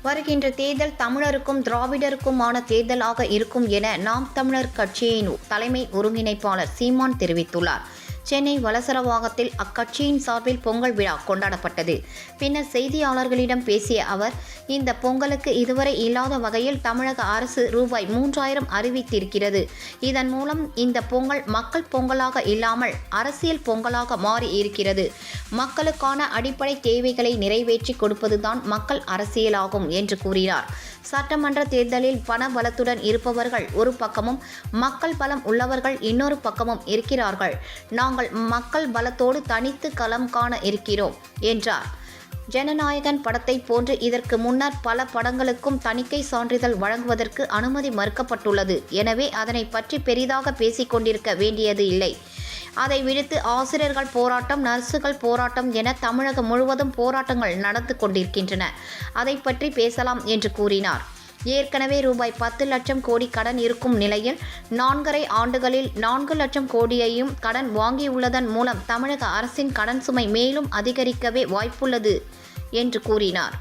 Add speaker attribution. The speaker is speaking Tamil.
Speaker 1: வருகின்ற தேர்தல் தமிழருக்கும் திராவிடருக்குமான தேர்தலாக இருக்கும் என நாம் தமிழர் கட்சியின் தலைமை ஒருங்கிணைப்பாளர் சீமான் தெரிவித்துள்ளார். சென்னை வலசரவாகத்தில் அக்கட்சியின் சார்பில் பொங்கல் விழா கொண்டாடப்பட்டது. பின்னர் செய்தியாளர்களிடம் பேசிய அவர், இந்த பொங்கலுக்கு இதுவரை இல்லாத வகையில் தமிழக அரசு ரூ.3000 அறிவித்திருக்கிறது. இதன் மூலம் இந்த பொங்கல் மக்கள் பொங்கலாக இல்லாமல் அரசியல் பொங்கலாக மாறி இருக்கிறது. மக்களுக்கான அடிப்படை தேவைகளை நிறைவேற்றி கொடுப்பதுதான் மக்கள் அரசியலாகும் என்று கூறினார். சட்டமன்ற தேர்தலில் பண பலத்துடன் இருப்பவர்கள் ஒரு பக்கமும், மக்கள் பலம் உள்ளவர்கள் இன்னொரு பக்கமும் இருக்கிறார்கள். நாங்கள் மக்கள் பலத்தோடு தனித்து களம் காண இருக்கிறோம் என்றார். ஜனநாயகன் படத்தை போன்று இதற்கு முன்னர் பல படங்களுக்கும் தணிக்கை சான்றிதழ் வழங்குவதற்கு அனுமதி மறுக்கப்பட்டுள்ளது. எனவே அதனை பற்றி பெரிதாக பேசிக் கொண்டிருக்க வேண்டியது இல்லை. அதை விடுத்து ஆசிரியர்கள் போராட்டம், நர்சுகள் போராட்டம் என தமிழகம் முழுவதும் போராட்டங்கள் நடந்து கொண்டிருக்கின்றன. அதை பற்றி பேசலாம் என்று கூறினார். ஏற்கனவே ரூ.10 லட்சம் கோடி கடன் இருக்கும் நிலையில் 4.5 ஆண்டுகளில் 4 லட்சம் கோடியையும் கடன் வாங்கியுள்ளதன் மூலம் தமிழக அரசின் கடன் சுமை மேலும் அதிகரிக்கவே வாய்ப்புள்ளது என்று கூறினார்.